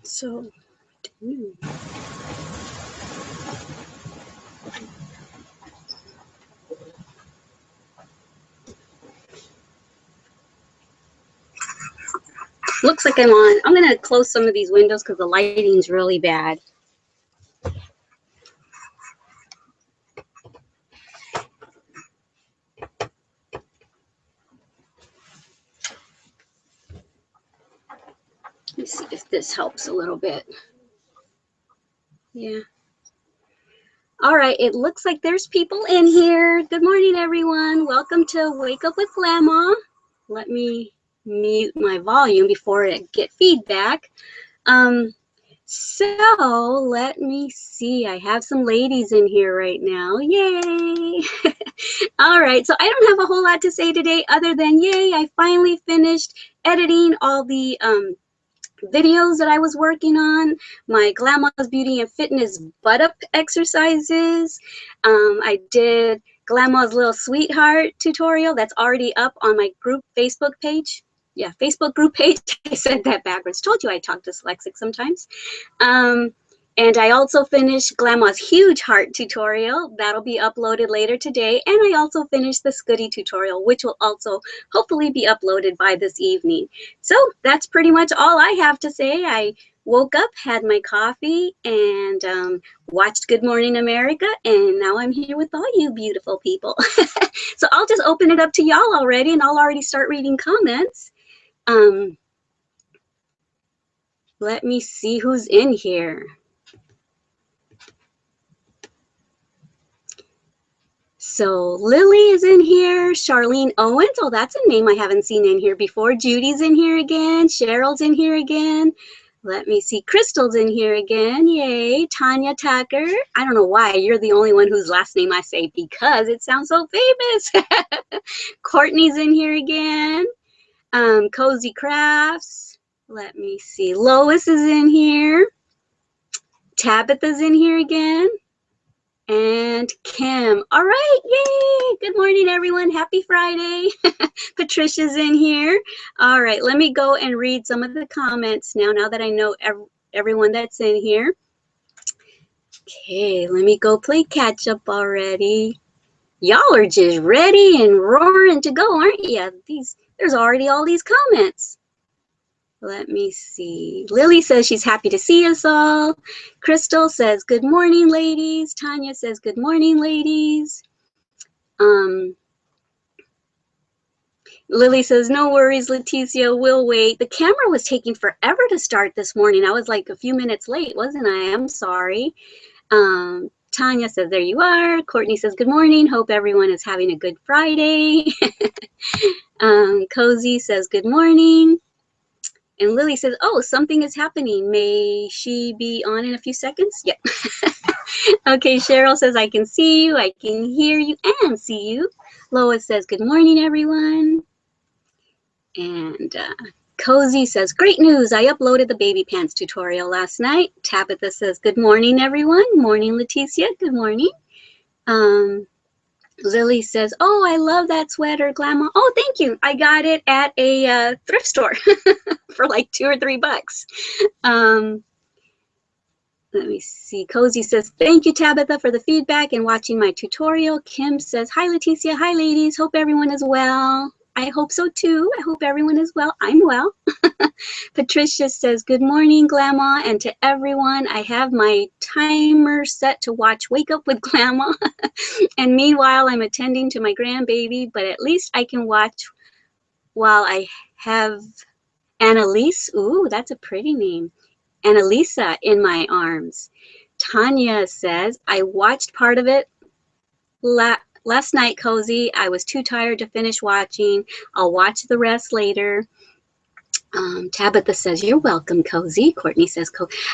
So, looks like I'm on. I'm going to close some of these windows because the lighting's really bad. Let me see if this helps a little bit. Yeah. All right, it looks like there's people in here. Good morning, everyone. Welcome to Wake Up with Glama. Let me mute my volume before I get feedback. So let me see. I have some ladies in here right now. Yay! All right, so I don't have a whole lot to say today other than yay, I finally finished editing all the videos that I was working on, my Glama's Beauty and Fitness butt-up exercises. I did Glama's Little Sweetheart tutorial that's already up on my group Facebook page. Yeah, Facebook group page. I said that backwards. Told you I talk dyslexic sometimes. And I also finished Glama's Huge Heart tutorial. That'll be uploaded later today. And I also finished the Scooty tutorial, which will also hopefully be uploaded by this evening. So that's pretty much all I have to say. I woke up, had my coffee, and watched Good Morning America. And now I'm here with all you beautiful people. So I'll just open it up to y'all already, and I'll already start reading comments. Let me see who's in here. So Lily is in here, Charlene Owens, oh, that's a name I haven't seen in here before. Judy's in here again, Cheryl's in here again. Let me see, Crystal's in here again, yay. Tanya Tucker, I don't know why, you're the only one whose last name I say because it sounds so famous. Courtney's in here again, Cozy Crafts, let me see, Lois is in here, Tabitha's in here again. And Kim. All right, yay! Good morning, everyone. Happy Friday. Patricia's in here. All right, let me go and read some of the comments now that I know everyone that's in here. Okay, let me go play catch up already. Y'all are just ready and roaring to go, aren't you? There's already all these comments. Let me see. Lily says she's happy to see us all. Crystal says, good morning, ladies. Tanya says, good morning, ladies. Lily says, no worries, Leticia, we'll wait. The camera was taking forever to start this morning. I was like a few minutes late, wasn't I? I'm sorry. Tanya says, there you are. Courtney says, good morning. Hope everyone is having a good Friday. Cozy says, good morning. And Lily says, oh, something is happening. May she be on in a few seconds? Yep. Okay, Cheryl says, I can see you, I can hear you, and see you. Lois says, good morning, everyone. And Cozy says, great news. I uploaded the baby pants tutorial last night. Tabitha says, good morning, everyone. Morning, Leticia. Good morning. Lily says, oh, I love that sweater, Glama. Oh, thank you. I got it at a thrift store for like $2 or $3. Let me see. Cozy says, thank you, Tabitha, for the feedback and watching my tutorial. Kim says, hi, Leticia. Hi, ladies. Hope everyone is well. I hope so, too. I hope everyone is well. I'm well. Patricia says, good morning, Glama. And to everyone, I have my timer set to watch Wake Up with Glama. And meanwhile, I'm attending to my grandbaby, but at least I can watch while I have Annalise. Ooh, that's a pretty name. Annalisa in my arms. Tanya says, I watched part of it last night, Cozy. I was too tired to finish watching. I'll watch the rest later. Tabitha says, you're welcome, Cozy. Courtney says,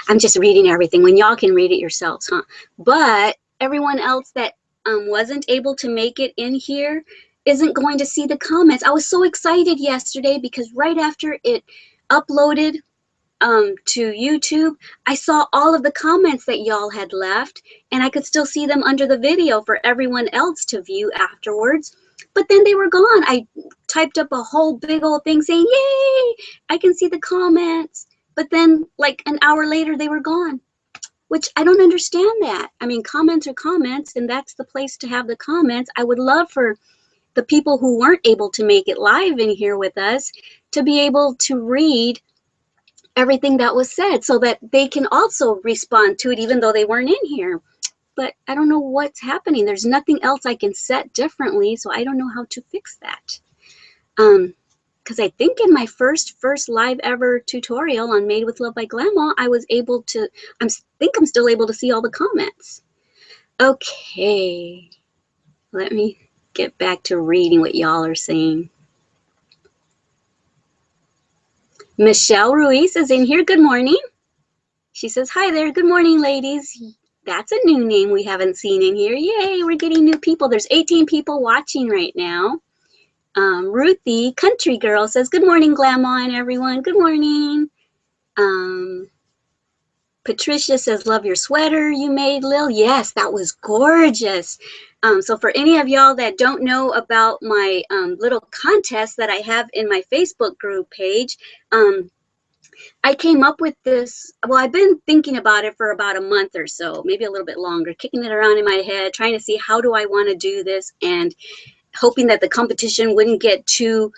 I'm just reading everything when y'all can read it yourselves, huh? But everyone else that wasn't able to make it in here isn't going to see the comments. I was so excited yesterday because right after it uploaded to YouTube, I saw all of the comments that y'all had left, and I could still see them under the video for everyone else to view afterwards. But then they were gone. I typed up a whole big old thing saying, yay, I can see the comments. but then like an hour later they were gone, which I don't understand that. I mean, comments are comments, and that's the place to have the comments. I would love for the people who weren't able to make it live in here with us to be able to read everything that was said so that they can also respond to it even though they weren't in here. But I don't know what's happening. There's nothing else I can set differently, so I don't know how to fix that. Because I think in my first live ever tutorial on Made with Love by Glama, I was able to, I think I'm still able to see all the comments. Okay, let me get back to reading what y'all are saying. Michelle Ruiz is in here. Good morning. She says, hi there. Good morning, ladies. That's a new name we haven't seen in here. Yay, we're getting new people. There's 18 people watching right now. Ruthie, Country Girl, says, good morning, Glama and everyone. Good morning. Patricia says, love your sweater you made, Lil. Yes, that was gorgeous. So for any of y'all that don't know about my little contest that I have in my Facebook group page, I came up with this. Well, I've been thinking about it for about a month or so, maybe a little bit longer, kicking it around in my head, trying to see how do I want to do this, and hoping that the competition wouldn't get too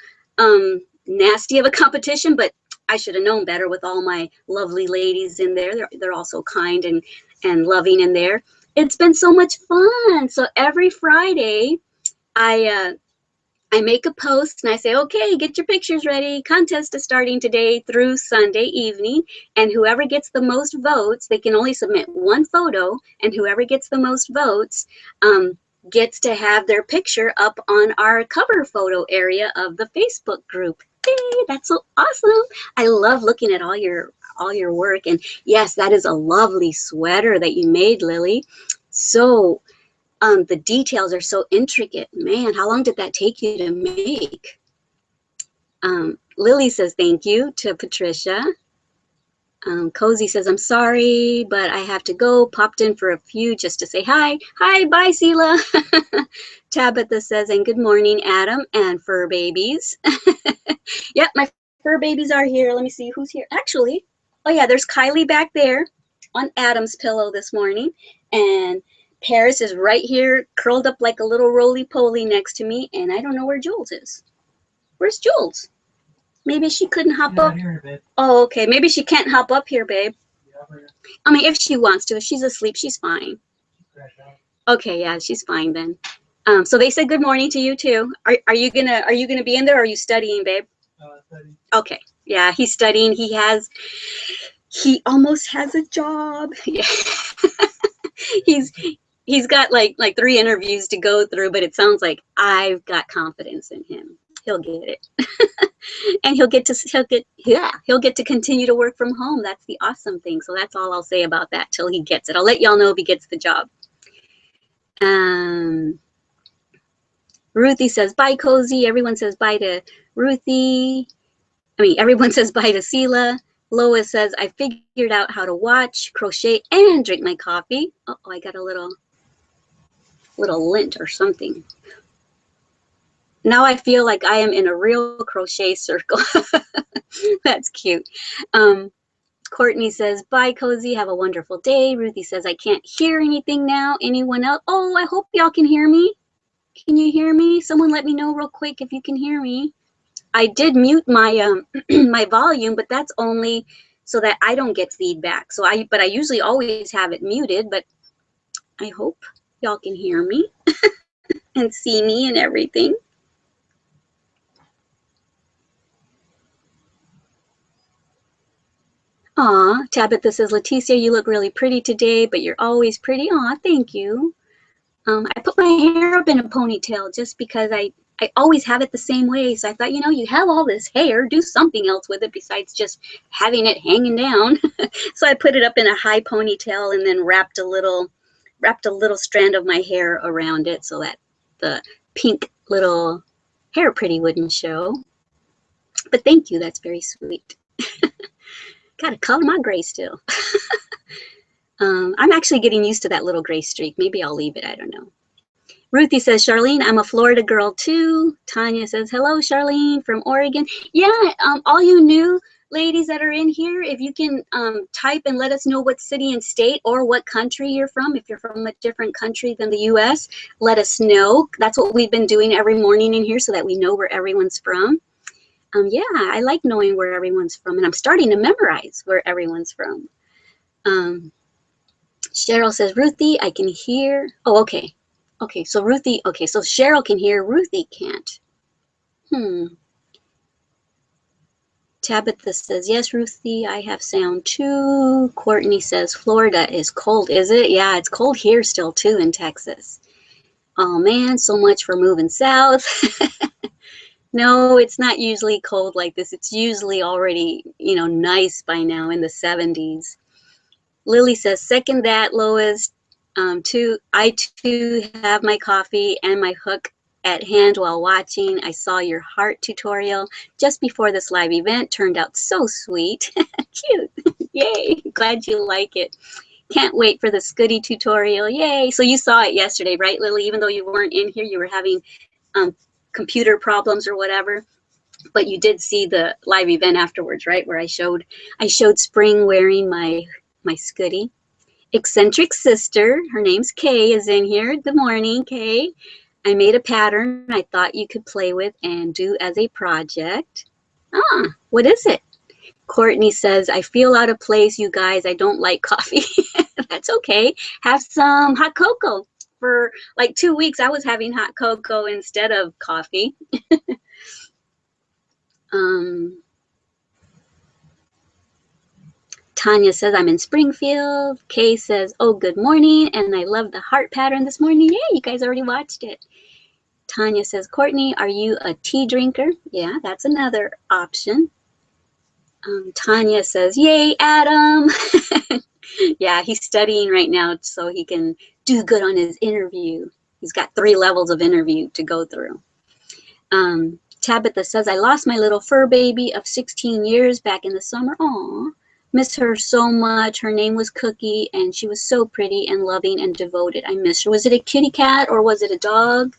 nasty of a competition, but I should have known better with all my lovely ladies in there. They're all so kind and loving in there. It's been so much fun. So every Friday, I make a post and I say, okay, get your pictures ready. Contest is starting today through Sunday evening. And whoever gets the most votes, they can only submit one photo. And whoever gets the most votes gets to have their picture up on our cover photo area of the Facebook group. Hey, that's so awesome. I love looking at all your work. And yes, that is a lovely sweater that you made, Lily. So the details are so intricate. Man, how long did that take you to make? Lily says thank you to Patricia. Cozy says, I'm sorry, but I have to go. Popped in for a few just to say hi. Hi, bye, Sela. Tabitha says, and good morning, Adam and fur babies. Yep, my fur babies are here. Let me see who's here. Actually, oh yeah, there's Kylie back there on Adam's pillow this morning. And Paris is right here, curled up like a little roly-poly next to me. And I don't know where Jules is. Where's Jules? Maybe she couldn't hop up. Here, oh, okay. Maybe she can't hop up here, babe. Yeah, I mean, if she wants to. If she's asleep, she's fine. Okay, yeah, she's fine then. So they said good morning to you too. Are you gonna be in there? Or are you studying, babe? Studying. Okay. Yeah, he's studying. He almost has a job. Yeah. He's got like 3 interviews to go through, but it sounds like I've got confidence in him. He'll get it. And he'll get to continue to work from home. That's the awesome thing. So that's all I'll say about that till he gets it. I'll let y'all know if he gets the job. Ruthie says bye, Cozy. Everyone says bye to Ruthie. I mean, everyone says bye to Sela. Lois says, I figured out how to watch, crochet, and drink my coffee. Oh, I got a little lint or something. Now I feel like I am in a real crochet circle. That's cute. Courtney says, bye, Cozy. Have a wonderful day. Ruthie says, I can't hear anything now. Anyone else? Oh, I hope y'all can hear me. Can you hear me? Someone let me know real quick if you can hear me. I did mute my my volume, but that's only so that I don't get feedback. But I usually always have it muted, but I hope y'all can hear me and see me and everything. Aw, Tabitha says, Leticia, you look really pretty today, but you're always pretty. Aw, thank you. I put my hair up in a ponytail just because I always have it the same way. So I thought, you know, you have all this hair, do something else with it besides just having it hanging down. So I put it up in a high ponytail and then wrapped a little strand of my hair around it so that the pink little hair pretty wouldn't show. But thank you, that's very sweet. Gotta color my gray still. I'm actually getting used to that little gray streak. Maybe I'll leave it, I don't know. Ruthie says, Charlene, I'm a Florida girl too. Tanya says, hello, Charlene from Oregon. Yeah, all you new ladies that are in here, if you can type and let us know what city and state or what country you're from. If you're from a different country than the US, let us know. That's what we've been doing every morning in here so that we know where everyone's from. Yeah, I like knowing where everyone's from, and I'm starting to memorize where everyone's from. Cheryl says, Ruthie, I can hear. Oh, okay. Okay, so Ruthie, okay, so Cheryl can hear, Ruthie can't. Tabitha says, yes, Ruthie, I have sound too. Courtney says, Florida is cold, is it? Yeah, it's cold here still too in Texas. Oh man, so much for moving south. No, it's not usually cold like this. It's usually already, nice by now in the 70s. Lily says, second that, Lois. I too have my coffee and my hook at hand while watching. I saw your heart tutorial just before this live event. Turned out so sweet. Cute. Yay. Glad you like it. Can't wait for the Scooty tutorial. Yay. So you saw it yesterday, right, Lily? Even though you weren't in here, you were having computer problems or whatever. But you did see the live event afterwards, right? Where I showed Spring wearing my Scooty. Eccentric sister, her name's Kay, is in here. Good morning, Kay. I made a pattern I thought you could play with and do as a project. What is it? Courtney says, I feel out of place, you guys. I don't like coffee. That's okay. Have some hot cocoa. For like 2 weeks, I was having hot cocoa instead of coffee. Tanya says, I'm in Springfield. Kay says, oh, good morning. And I love the heart pattern this morning. Yay, you guys already watched it. Tanya says, Courtney, are you a tea drinker? Yeah, that's another option. Tanya says, yay, Adam. Yeah, he's studying right now so he can do good on his interview. He's got 3 levels of interview to go through. Tabitha says, I lost my little fur baby of 16 years back in the summer. Aw, miss her so much. Her name was Cookie, and she was so pretty and loving and devoted. I miss her. Was it a kitty cat or was it a dog?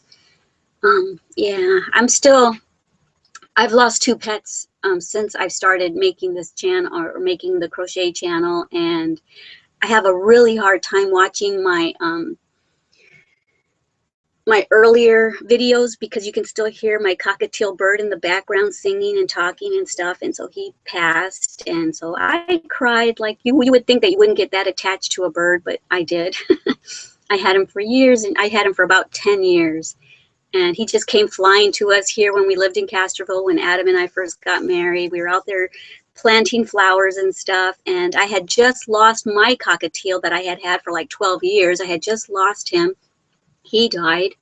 Yeah, I've lost 2 pets since I've started making this channel or making the crochet channel, and I have a really hard time watching my earlier videos because you can still hear my cockatiel bird in the background singing and talking and stuff, and so he passed, and so I cried. Like you would think that you wouldn't get that attached to a bird, but I did. I had him for years, and I had him for about 10 years. And he just came flying to us here when we lived in Castroville when Adam and I first got married. We were out there planting flowers and stuff, and I had just lost my cockatiel that I had had for like 12 years. I had just lost him. He died,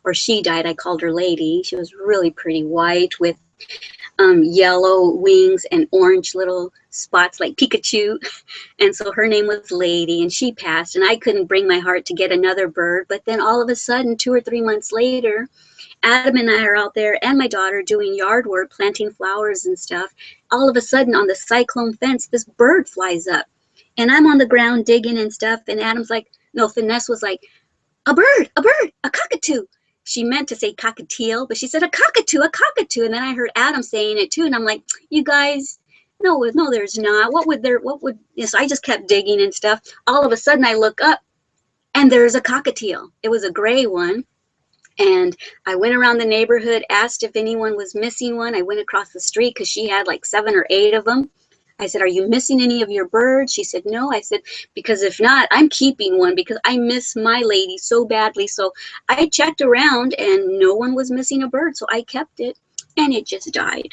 or she died. I called her Lady. She was really pretty, white with yellow wings and orange little spots like Pikachu. And so her name was Lady, and she passed, and I couldn't bring my heart to get another bird. But then all of a sudden, 2 or 3 months later, Adam and I are out there and my daughter doing yard work, planting flowers and stuff. All of a sudden on the cyclone fence, this bird flies up, and I'm on the ground digging and stuff. And Adam's like, no, Finesse was like, a bird, a cockatoo. She meant to say cockatiel, but she said a cockatoo. And then I heard Adam saying it too. And I'm like, you guys, no, there's not. So I just kept digging and stuff. All of a sudden I look up and there's a cockatiel. It was a gray one. And I went around the neighborhood, asked if anyone was missing one. I went across the street because she had like 7 or 8 of them. I said, are you missing any of your birds? She said, no. I said, because if not, I'm keeping one because I miss my Lady so badly. So I checked around and no one was missing a bird. So I kept it, and it just died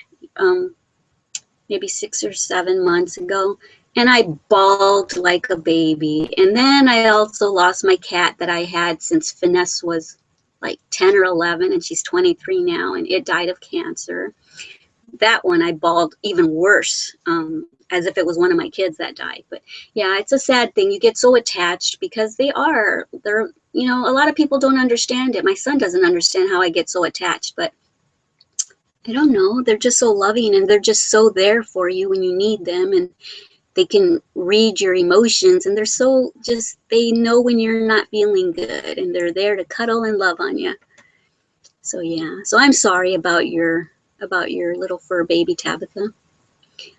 maybe 6 or 7 months ago. And I bawled like a baby. And then I also lost my cat that I had since Finesse was like 10 or 11, and she's 23 now, and it died of cancer. That one I bawled even worse, as if it was one of my kids that died. But yeah, it's a sad thing. You get so attached because they're, a lot of people don't understand it. My son doesn't understand how I get so attached, but I don't know. They're just so loving, and they're just so there for you when you need them, and they can read your emotions, and they know when you're not feeling good, and they're there to cuddle and love on you. So yeah, so I'm sorry about your little fur baby, Tabitha.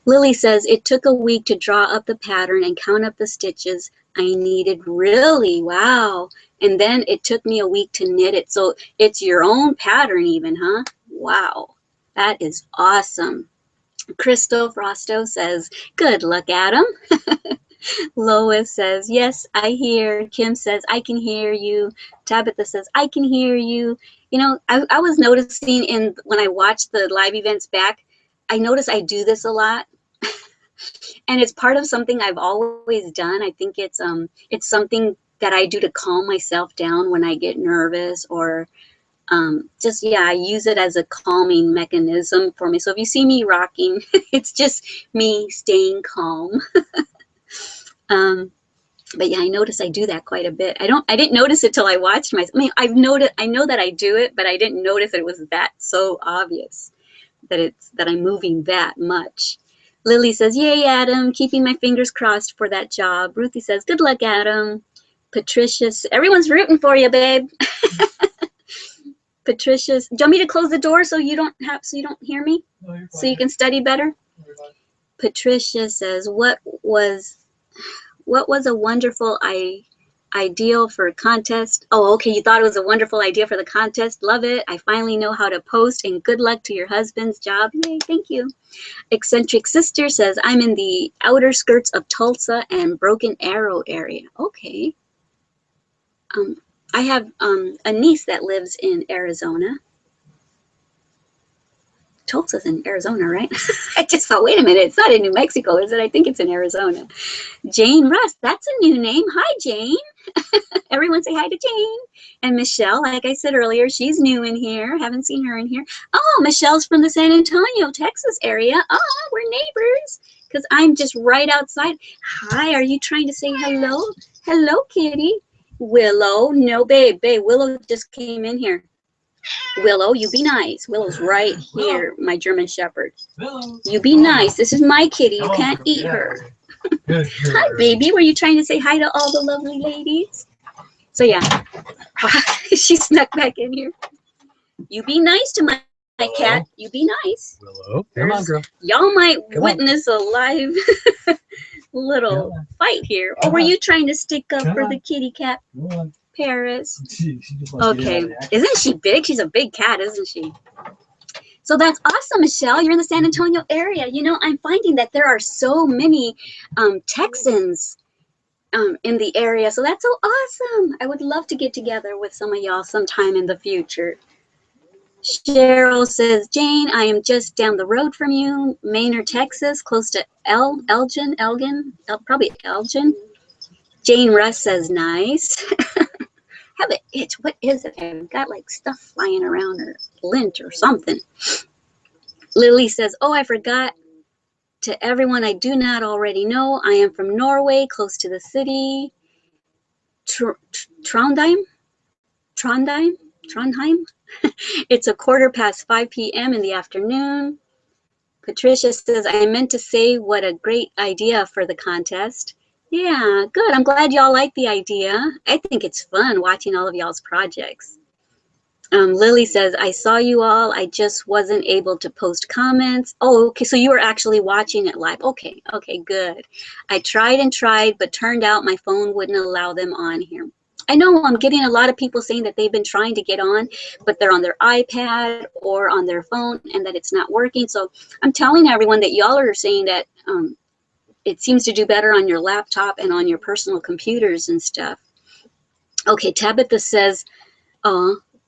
Lily says, it took a week to draw up the pattern and count up the stitches I needed. Really? Wow. And then it took me a week to knit it. So it's your own pattern even, huh? Wow. That is awesome. Crystal Frosto says, good luck, Adam. Lois says, yes, I hear. Kim says, I can hear you. Tabitha says, I can hear you. You know, I was noticing when I watched the live events back, I notice I do this a lot. And it's part of something I've always done. I think it's something that I do to calm myself down when I get nervous, or just, yeah, I use it as a calming mechanism for me. So if you see me rocking, it's just me staying calm. But yeah, I notice I do that quite a bit. I didn't notice it till I watched myself. I mean, I know that I do it, but I didn't notice that it was that so obvious that I'm moving that much. Lily says, yay, Adam, keeping my fingers crossed for that job. Ruthie says, good luck, Adam. Patricia, everyone's rooting for you, babe. Patricia, do you want me to close the door so you don't hear me? No, you're fine. So you can study better? Patricia says, what was a wonderful ideal for a contest? Oh, okay, you thought it was a wonderful idea for the contest. Love it. I finally know how to post, and good luck to your husband's job. Yay, thank you. Eccentric Sister says, I'm in the outer skirts of Tulsa and Broken Arrow area. Okay. I have a niece that lives in Arizona. Tulsa's in Arizona, right? I just thought, wait a minute, it's not in New Mexico, is it? I think it's in Arizona. Jane Russ, that's a new name. Hi, Jane. Everyone say hi to Jane. And Michelle, like I said earlier, she's new in here. Haven't seen her in here. Oh, Michelle's from the San Antonio, Texas area. Oh, we're neighbors because I'm just right outside. Hi, are you trying to say hello? Hello, kitty. Willow, no, babe, Willow just came in here. Willow, you be nice. Willow's right here, my German Shepherd. You be nice. This is my kitty. You can't eat her. Hi, baby. Were you trying to say hi to all the lovely ladies? So, yeah. She snuck back in here. You be nice to my cat. You be nice. Willow. Come on, girl. Y'all might witness a live little fight here. Or were you trying to stick up for the kitty cat? Paris. Okay. Isn't she big? She's a big cat, isn't she? So that's awesome, Michelle. You're in the San Antonio area. You know, I'm finding that there are so many Texans in the area. So that's so awesome. I would love to get together with some of y'all sometime in the future. Cheryl says, Jane, I am just down the road from you, Maynard, Texas, close to Elgin, probably Elgin. Jane Russ says, nice. Have an itch. What is it? I've got like stuff flying around, or lint or something. Lily says, oh, I forgot. To everyone I do not already know, I am from Norway, close to the city. Trondheim? It's 5:15 p.m. in the afternoon. Patricia says, I meant to say what a great idea for the contest. Yeah, good. I'm glad y'all like the idea. I think it's fun watching all of y'all's projects. Lily says, I saw you all. I just wasn't able to post comments. Oh, okay. So you were actually watching it live. Okay. Okay, good. I tried and tried, but turned out my phone wouldn't allow them on here. I know I'm getting a lot of people saying that they've been trying to get on, but they're on their iPad or on their phone and that it's not working. So I'm telling everyone that y'all are saying that it seems to do better on your laptop and on your personal computers and stuff. Okay, Tabitha says,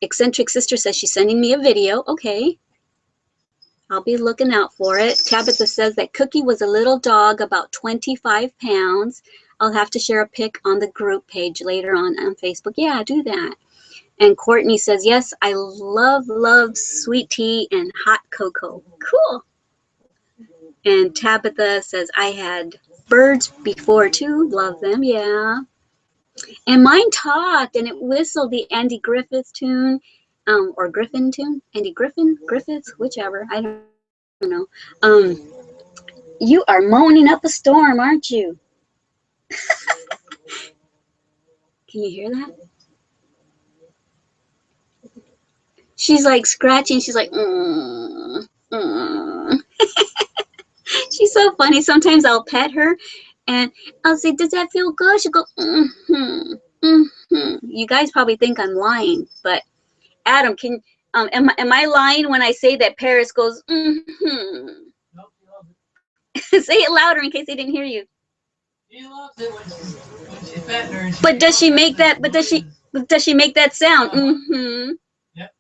Eccentric Sister says she's sending me a video. Okay, I'll be looking out for it. Tabitha says that Cookie was a little dog about 25 pounds. I'll have to share a pic on the group page later on Facebook. Yeah, do that. And Courtney says, yes, I love sweet tea and hot cocoa. Cool. And Tabitha says, I had birds before too. Love them. Yeah. And mine talked and it whistled the Andy Griffith tune, or Griffin tune. Andy Griffiths, whichever. I don't know. You are moaning up a storm, aren't you? Can you hear that? She's like scratching. She's like, She's so funny. Sometimes I'll pet her and I'll say, does that feel good? She'll go, mm-hmm, mm-hmm. You guys probably think I'm lying, but Adam, am I lying when I say that Paris goes, mm-hmm? Nope, he loves it. Say it louder in case they didn't hear you. He loves it when she's petting her. But does she make that? Does she make that sound? Mm-hmm. Yep.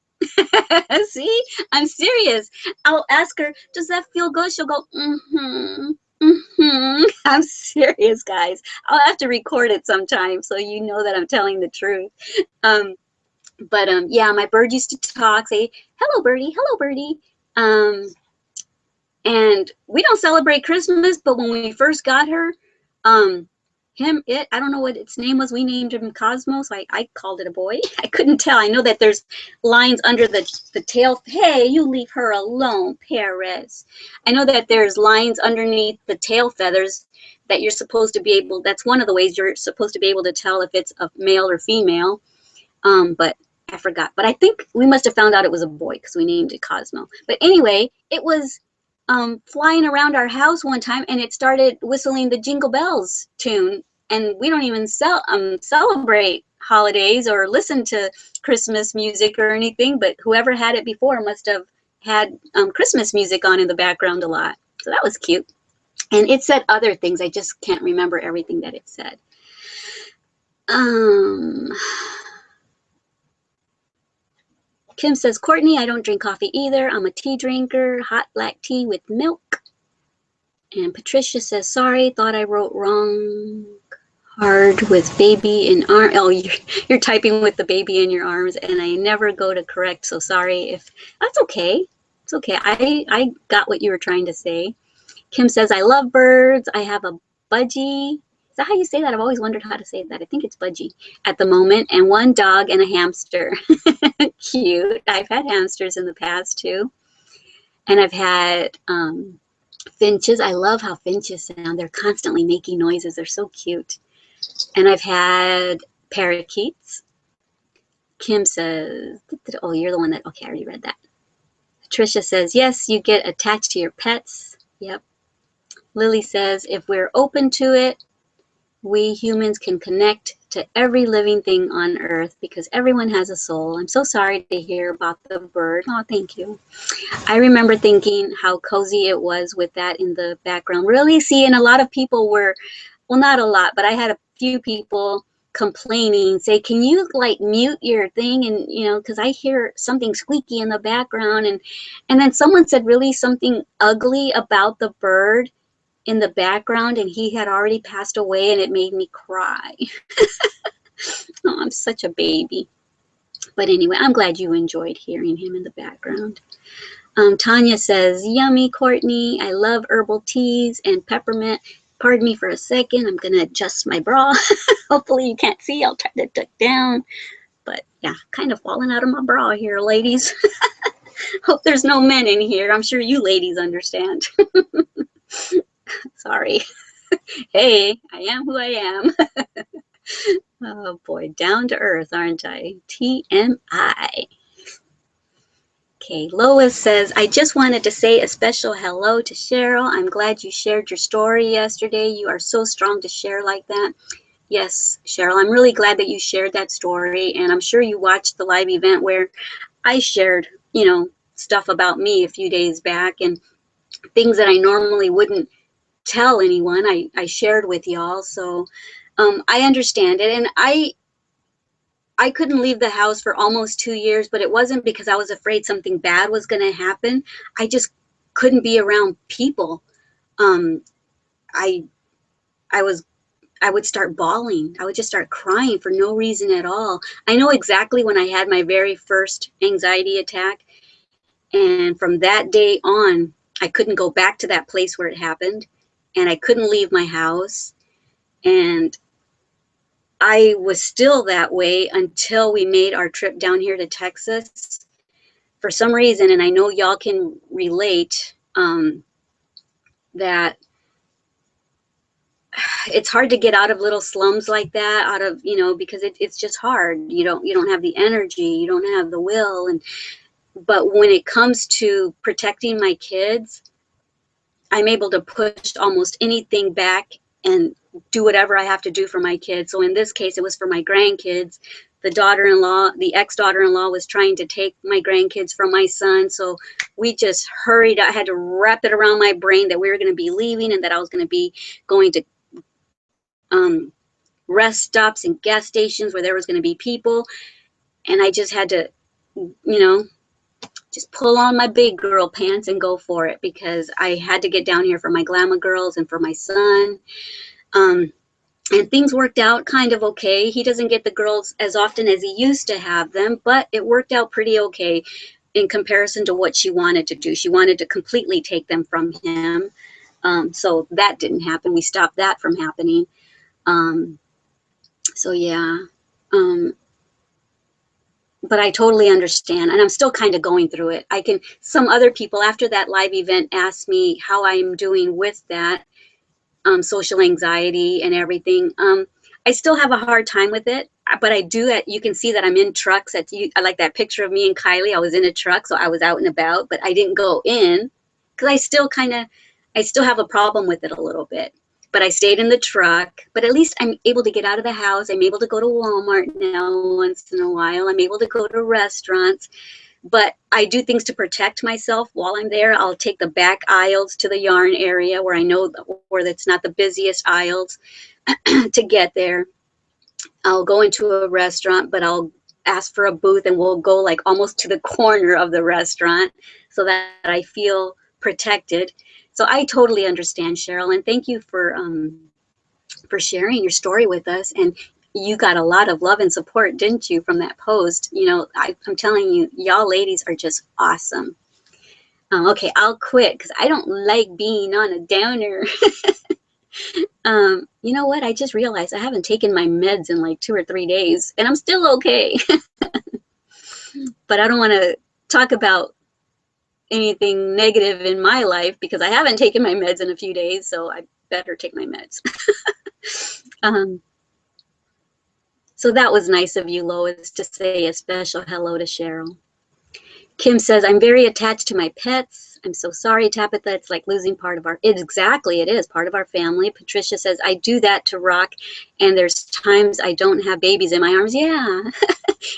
See, I'm serious. I'll ask her, does that feel good? She'll go, mm-hmm. Mm-hmm. I'm serious, guys. I'll have to record it sometime so you know that I'm telling the truth. But yeah, my bird used to talk, say, hello, birdie, hello, birdie. And we don't celebrate Christmas, but when we first got her, I don't know what its name was. We named him Cosmos. I called it a boy. I couldn't tell. I know that there's lines under the tail. Hey, you leave her alone, Paris. I know that there's lines underneath the tail feathers that you're supposed to be able, that's one of the ways you're supposed to be able to tell if it's a male or female. But I forgot. But I think we must have found out it was a boy because we named it Cosmo. But anyway, it was flying around our house one time and it started whistling the Jingle Bells tune. And we don't even celebrate holidays or listen to Christmas music or anything, but whoever had it before must have had Christmas music on in the background a lot. So that was cute. And it said other things. I just can't remember everything that it said. Kim says, Courtney, I don't drink coffee either. I'm a tea drinker, hot black tea with milk. And Patricia says, sorry, thought I wrote wrong. Hard with baby in arm. Oh, you're typing with the baby in your arms, and I never go to correct. So sorry if that's okay. It's okay. I got what you were trying to say. Kim says, I love birds. I have a budgie. Is that how you say that? I've always wondered how to say that. I think it's budgie at the moment, and one dog and a hamster. Cute. I've had hamsters in the past too, and I've had finches. I love how finches sound. They're constantly making noises. They're so cute. And I've had parakeets. Kim says, oh, you're the one that, okay, I already read that. Tricia says, yes, you get attached to your pets. Yep. Lily says, if we're open to it, we humans can connect to every living thing on earth because everyone has a soul. I'm so sorry to hear about the bird. Oh, thank you. I remember thinking how cozy it was with that in the background. Really, see, and a lot of people were, well, not a lot, but I had a few people complaining, say, can you like mute your thing? And, you know, because I hear something squeaky in the background. And then someone said really something ugly about the bird in the background, and he had already passed away, and it made me cry. Oh, I'm such a baby. But anyway, I'm glad you enjoyed hearing him in the background. Tanya says, yummy, Courtney. I love herbal teas and peppermint. Pardon me for a second. I'm going to adjust my bra. Hopefully you can't see. I'll try to duck down. But yeah, kind of falling out of my bra here, ladies. Hope there's no men in here. I'm sure you ladies understand. Sorry. Hey, I am who I am. Oh boy, down to earth, aren't I? TMI. Okay, Lois says, I just wanted to say a special hello to Cheryl. I'm glad you shared your story yesterday. You are so strong to share like that. Yes, Cheryl, I'm really glad that you shared that story. And I'm sure you watched the live event where I shared, you know, stuff about me a few days back and things that I normally wouldn't tell anyone. I shared with y'all. So I understand it. And I couldn't leave the house for almost 2 years, but it wasn't because I was afraid something bad was going to happen. I just couldn't be around people. I would start bawling. I would just start crying for no reason at all. I know exactly when I had my very first anxiety attack. And from that day on, I couldn't go back to that place where it happened. And I couldn't leave my house. And I was still that way until we made our trip down here to Texas. For some reason, and I know y'all can relate, that it's hard to get out of little slums like that, out of, you know, because it's just hard. You don't have the energy, you don't have the will. But when it comes to protecting my kids, I'm able to push almost anything back and do whatever I have to do for my kids. So in this case, it was for my grandkids. The daughter-in-law, the ex-daughter-in-law was trying to take my grandkids from my son. So we just hurried. I had to wrap it around my brain that we were going to be leaving and that I was going to be going to rest stops and gas stations where there was going to be people. And I just had to, just pull on my big girl pants and go for it, because I had to get down here for my Glama girls and for my son. And things worked out kind of okay. He doesn't get the girls as often as he used to have them, but it worked out pretty okay in comparison to what she wanted to do. She wanted to completely take them from him. So that didn't happen. We stopped that from happening. So yeah. But I totally understand, and I'm still kind of going through it. Some other people after that live event asked me how I'm doing with that, social anxiety and everything. I still have a hard time with it, but I do that. You can see that I'm in trucks. I like that picture of me and Kylie. I was in a truck, so I was out and about, but I didn't go in because I still have a problem with it a little bit. But I stayed in the truck. But at least I'm able to get out of the house. I'm able to go to Walmart now once in a while. I'm able to go to restaurants. But I do things to protect myself while I'm there. I'll take the back aisles to the yarn area where I know where it's not the busiest aisles to get there. I'll go into a restaurant, but I'll ask for a booth and we'll go like almost to the corner of the restaurant so that I feel protected. So I totally understand, Cheryl, and thank you for sharing your story with us. And you got a lot of love and support, didn't you, from that post? I'm telling you, y'all ladies are just awesome. Okay, I'll quit because I don't like being on a downer. You know what? I just realized I haven't taken my meds in like 2 or 3 days, and I'm still okay. But I don't want to talk about anything negative in my life because I haven't taken my meds in a few days, so I better take my meds. So that was nice of you, Lois, to say a special hello to Cheryl. Kim says, I'm very attached to my pets. I'm so sorry, Tabitha. It's like losing part of exactly, it is part of our family. Patricia says, I do that to Rock, and there's times I don't have babies in my arms. Yeah.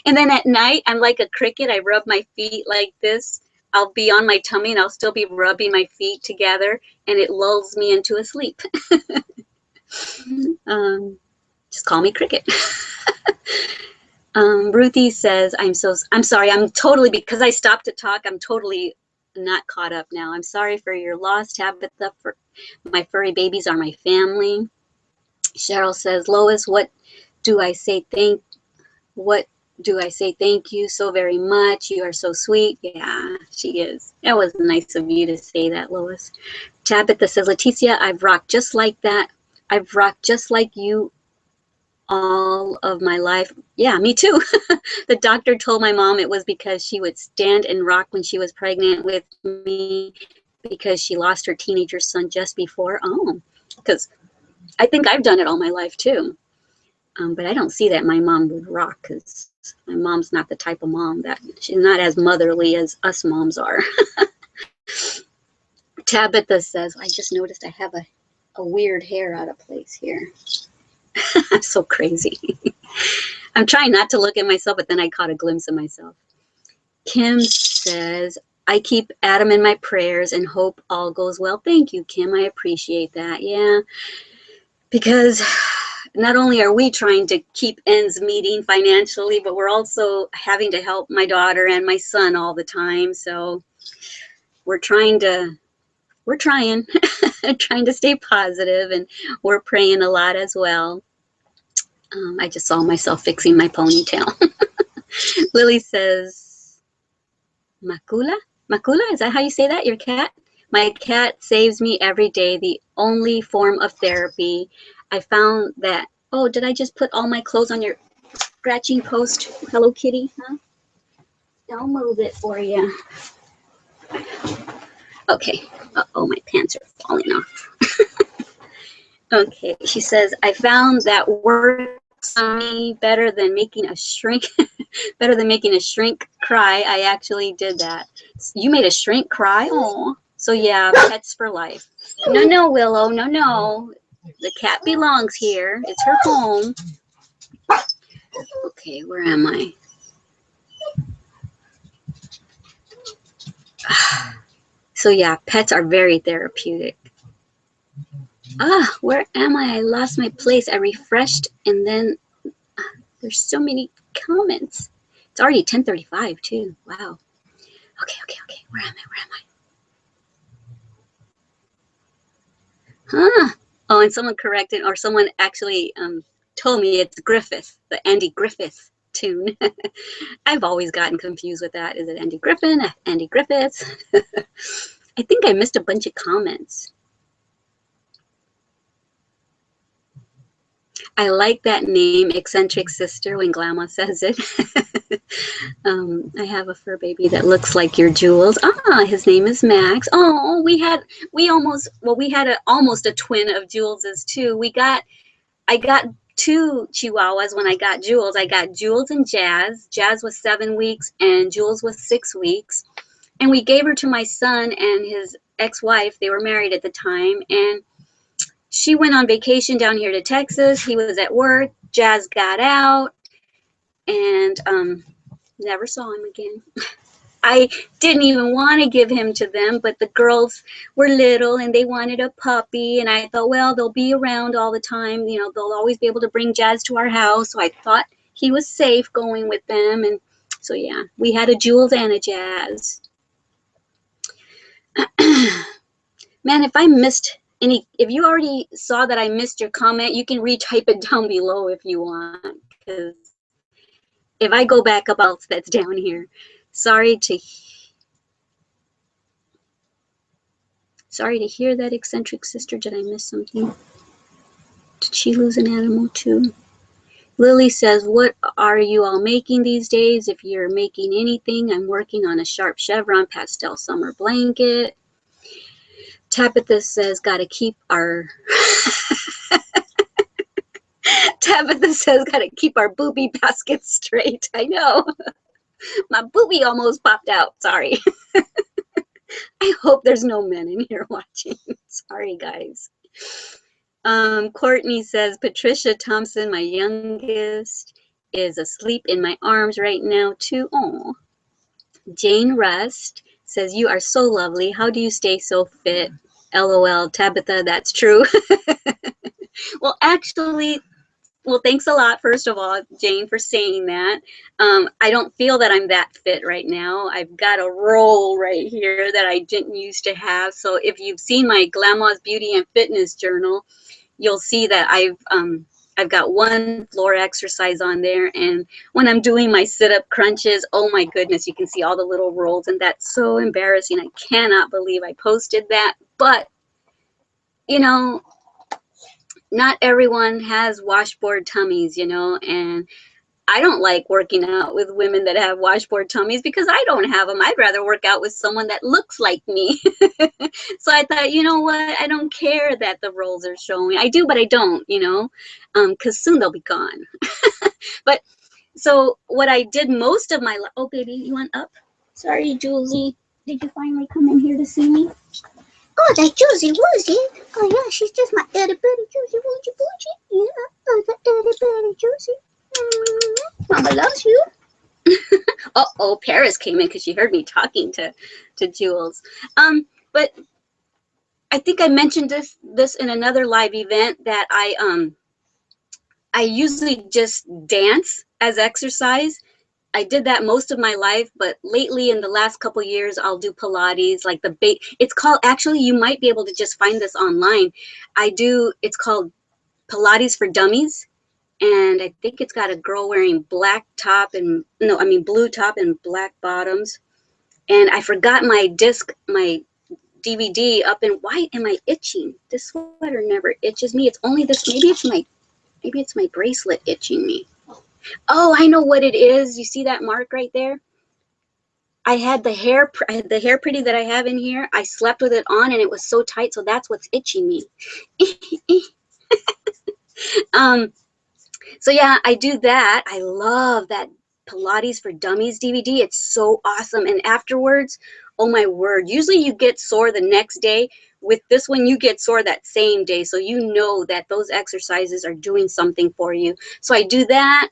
And then at night, I'm like a cricket. I rub my feet like this. I'll be on my tummy, and I'll still be rubbing my feet together, and it lulls me into a sleep. Just call me Cricket. Ruthie says, I'm sorry. I'm totally, because I stopped to talk, I'm totally not caught up now. I'm sorry for your loss, Tabitha. My furry babies are my family. Cheryl says, Lois, what do I say thank you so very much? You are so sweet. Yeah, she is. That was nice of you to say that, Lois. Tabitha says, Leticia, I've rocked just like that. I've rocked just like you all of my life. Yeah, me too. The doctor told my mom it was because she would stand and rock when she was pregnant with me because she lost her teenager son just before. Oh, because I think I've done it all my life too. But I don't see that my mom would rock because my mom's not the type of mom she's not as motherly as us moms are. Tabitha says, I just noticed I have a weird hair out of place here. I'm so crazy. I'm trying not to look at myself, but then I caught a glimpse of myself. Kim says, I keep Adam in my prayers and hope all goes well. Thank you, Kim. I appreciate that. Yeah, because not only are we trying to keep ends meeting financially, but we're also having to help my daughter and my son all the time. So we're trying trying to stay positive, and we're praying a lot as well. I just saw myself fixing my ponytail. Lily says, Makula? Makula, is that how you say that? Your cat? My cat saves me every day, the only form of therapy. I found that, oh, did I just put all my clothes on your scratching post? Hello, kitty, huh? I'll move it for you. Okay. Uh-oh, my pants are falling off. Okay, she says, I found that works on me better than making a shrink cry. I actually did that. You made a shrink cry? Oh, So yeah, pets for life. No, no, Willow, no, no. The cat belongs here. It's her home. Okay, where am I? So yeah, pets are very therapeutic. Ah, where am I? I lost my place. I refreshed and then there's so many comments. It's already 10:35 too. Wow. Okay, okay, okay. Where am I? Where am I? Huh. Oh, and someone corrected, or someone actually told me it's Griffith, the Andy Griffith tune. I've always gotten confused with that. Is it Andy Griffin? Andy Griffiths? I think I missed a bunch of comments. I like that name, Eccentric Sister, when Glama says it. I have a fur baby that looks like your Jules. Ah, his name is Max. Oh, we had almost a twin of Jules's too. I got two Chihuahuas when I got Jules. I got Jules and Jazz. Jazz was 7 weeks and Jules was 6 weeks. And we gave her to my son and his ex-wife. They were married at the time. And she went on vacation down here to Texas. He was at work. Jazz got out and never saw him again. I didn't even want to give him to them, but the girls were little and they wanted a puppy. And I thought, well, they'll be around all the time. You know, they'll always be able to bring Jazz to our house. So I thought he was safe going with them. And so, yeah, we had a Jules and a Jazz. Man, if I missed if you already saw that I missed your comment, you can retype it down below if you want. Because if I go back up, that's down here. Sorry to hear that, Eccentric Sister. Did I miss something? Did she lose an animal too? Lily says, what are you all making these days? If you're making anything, I'm working on a sharp chevron pastel summer blanket. Tabitha says, gotta keep our Tabitha says, gotta keep our booby basket straight. I know. My booby almost popped out. Sorry. I hope there's no men in here watching. Sorry, guys. Courtney says, Patricia Thompson, my youngest, is asleep in my arms right now, too. Oh. Jane Rust says, you are so lovely. How do you stay so fit? LOL, Tabitha, that's true. Well, actually, thanks a lot, first of all, Jane, for saying that. I don't feel that I'm that fit right now. I've got a roll right here that I didn't used to have. So if you've seen my Glama's Beauty and Fitness journal, you'll see that I've got one floor exercise on there. And when I'm doing my sit-up crunches, oh my goodness, you can see all the little rolls. And that's so embarrassing. I cannot believe I posted that. But, you know, not everyone has washboard tummies, you know, and I don't like working out with women that have washboard tummies because I don't have them. I'd rather work out with someone that looks like me. So I thought, you know what? I don't care that the rolls are showing. I do, but I don't, you know, because soon they'll be gone. But so what I did most of my life, oh, baby, you want up? Sorry, Julie. Did you finally come in here to see me? Oh, that Juicy Woozy. Oh, yeah, she's just my itty bitty Juicy Woozy Woozy. Yeah, oh, the itty bitty Juicy. Mama loves you. Uh-oh, Paris came in because she heard me talking to Jules. But I think I mentioned this in another live event that I usually just dance as exercise. I did that most of my life, but lately in the last couple years, I'll do Pilates, like it's called, actually, you might be able to just find this online. It's called Pilates for Dummies. And I think it's got a girl wearing blue top and black bottoms. And I forgot my DVD up, and why am I itching? This sweater never itches me. It's only this, maybe it's my bracelet itching me. Oh, I know what it is. You see that mark right there? I had the hair pretty that I have in here. I slept with it on and it was so tight, so that's what's itching me. So yeah, I do that. I love that Pilates for Dummies DVD. It's so awesome. And afterwards, oh my word, usually you get sore the next day. With this one, you get sore that same day. So you know that those exercises are doing something for you. So I do that.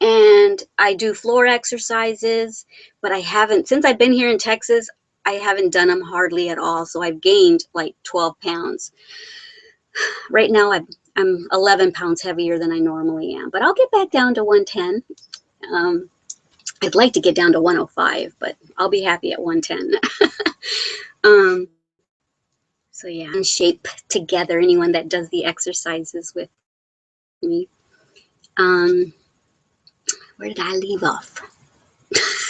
And I do floor exercises, but I haven't, since I've been here in Texas, I haven't done them hardly at all. So I've gained like 12 pounds. Right now, I'm 11 pounds heavier than I normally am, but I'll get back down to 110. I'd like to get down to 105, but I'll be happy at 110. So yeah, in shape together, anyone that does the exercises with me. Where did I leave off?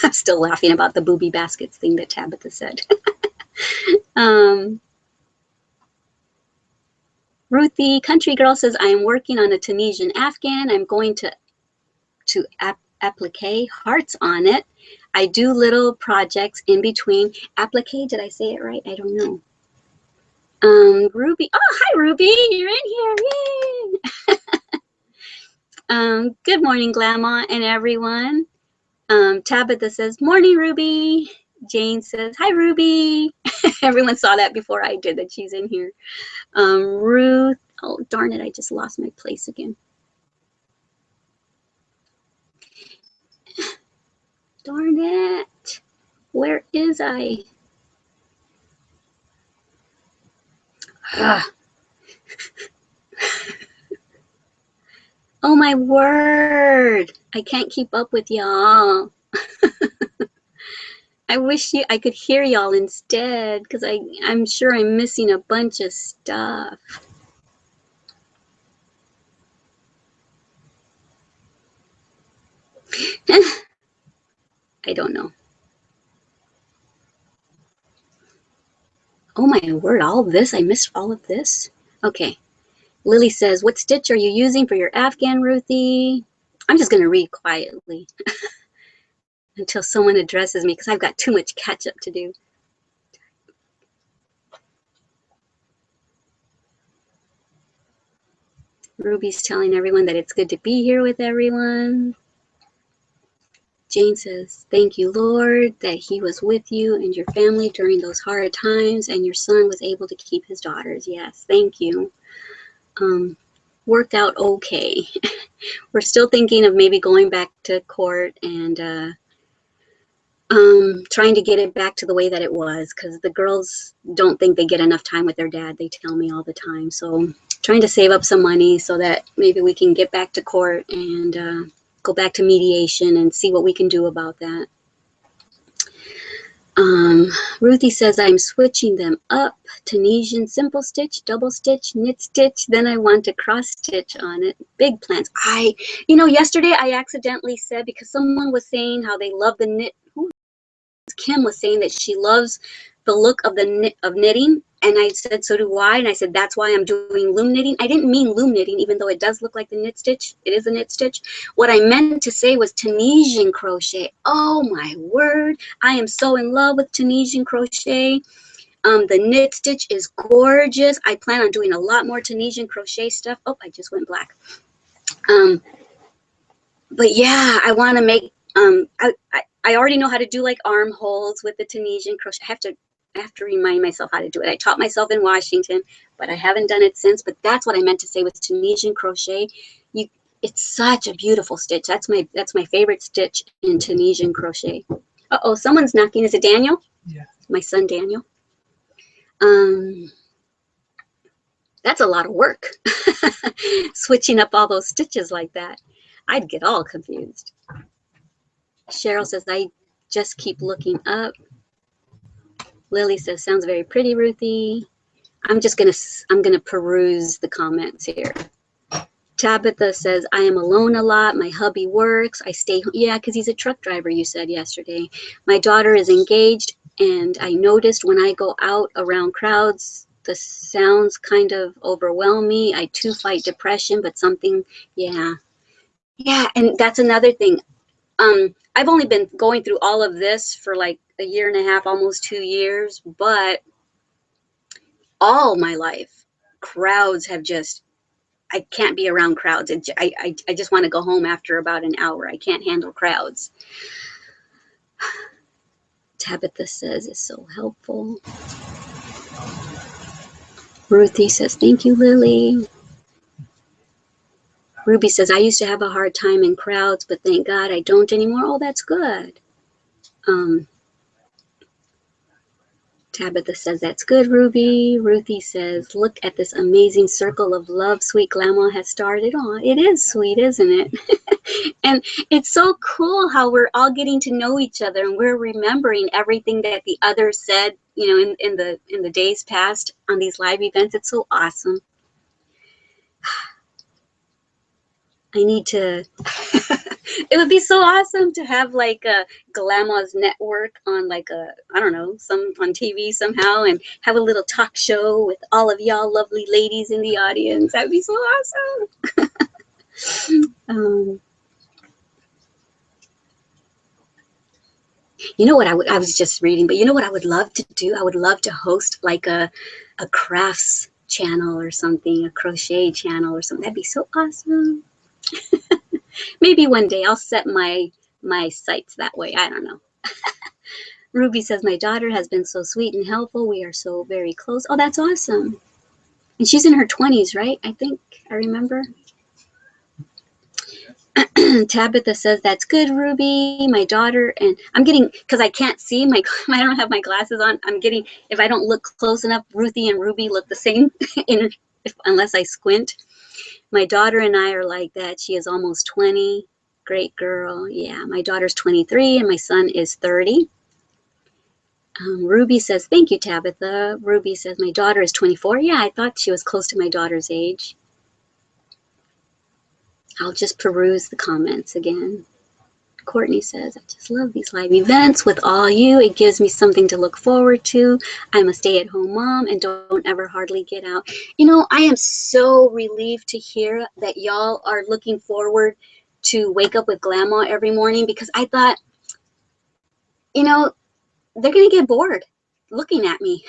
I'm still laughing about the booby baskets thing that Tabitha said. Ruthie Country Girl says, I am working on a Tunisian Afghan. I'm going to applique hearts on it. I do little projects in between. Applique, did I say it right? I don't know. Ruby, oh, hi Ruby, you're in here, yay! Good morning, Glama and everyone. Tabitha says, morning, Ruby. Jane says, hi, Ruby. Everyone saw that before I did that she's in here. Ruth, oh, darn it, I just lost my place again. Darn it. Where is I? Oh, my word. I can't keep up with y'all. I wish I could hear y'all instead, because I'm sure I'm missing a bunch of stuff. I don't know. Oh my word, all of this? I missed all of this? Okay. Lily says, what stitch are you using for your Afghan, Ruthie? I'm just going to read quietly until someone addresses me, because I've got too much catch up to do. Ruby's telling everyone that it's good to be here with everyone. Jane says, thank you, Lord, that he was with you and your family during those hard times, and your son was able to keep his daughters. Yes, thank you. Worked out okay. We're still thinking of maybe going back to court and trying to get it back to the way that it was, because the girls don't think they get enough time with their dad. They tell me all the time. So trying to save up some money so that maybe we can get back to court and go back to mediation and see what we can do about that. Ruthie says, I'm switching them up. Tunisian simple stitch, double stitch, knit stitch. Then I want to cross stitch on it. Big plans. Yesterday I accidentally said, because someone was saying how they love the knit. Kim was saying that she loves the look of knitting, and I said, so do I. And I said, that's why I'm doing loom knitting. I didn't mean loom knitting, even though it does look like the knit stitch. It is a knit stitch. What I meant to say was Tunisian crochet. Oh my word, I am so in love with Tunisian crochet. The knit stitch is gorgeous. I plan on doing a lot more Tunisian crochet stuff. Oh, I just went black. But yeah, I want to make I already know how to do like armholes with the Tunisian crochet. I have to remind myself how to do it. I taught myself in Washington, but I haven't done it since. But that's what I meant to say with Tunisian crochet. It's such a beautiful stitch. That's my favorite stitch in Tunisian crochet. Uh-oh, someone's knocking. Is it Daniel? Yeah. My son Daniel. That's a lot of work. Switching up all those stitches like that. I'd get all confused. Cheryl says, I just keep looking up. Lily says, sounds very pretty, Ruthie. I'm gonna peruse the comments here. Tabitha says, I am alone a lot. My hubby works. I stay home. Yeah, because he's a truck driver, you said yesterday. My daughter is engaged, and I noticed when I go out around crowds, the sounds kind of overwhelm me. I too fight depression, but something, yeah. Yeah, and that's another thing. I've only been going through all of this for like a year and a half, almost 2 years, but all my life, crowds have just I can't be around crowds. I just want to go home after about an hour. I can't handle crowds. Tabitha says it's so helpful. Ruthie says, thank you, Lily. Ruby says, I used to have a hard time in crowds, but thank God I don't anymore. Oh, that's good. Tabitha says, that's good, Ruby. Ruthie says, look at this amazing circle of love sweet Glama has started. Oh, it is sweet, isn't it? And it's so cool how we're all getting to know each other and we're remembering everything that the others said, you know, in the days past on these live events. It's so awesome. I need to, it would be so awesome to have like a Glama's network on like a, I don't know, on TV somehow and have a little talk show with all of y'all lovely ladies in the audience. That'd be so awesome. You know what I was just reading, but you know what I would love to do? I would love to host like a crafts channel or something, a crochet channel or something. That'd be so awesome. Maybe one day I'll set my sights that way. I don't know. Ruby says, my daughter has been so sweet and helpful. We are so very close. Oh, that's awesome. And she's in her 20s, right? I think I remember. Tabitha says, that's good, Ruby. My daughter, and I'm getting, because I can't see, I don't have my glasses on. I'm getting, if I don't look close enough, Ruthie and Ruby look the same unless I squint. My daughter and I are like that. She is almost 20. Great girl. Yeah, my daughter's 23 and my son is 30. Ruby says, thank you, Tabitha. Ruby says, my daughter is 24. Yeah, I thought she was close to my daughter's age. I'll just peruse the comments again. Courtney says, I just love these live events with all you. It gives me something to look forward to. I'm a stay-at-home mom and don't ever hardly get out. You know, I am so relieved to hear that y'all are looking forward to wake up with Glama every morning, because I thought, you know, they're going to get bored looking at me.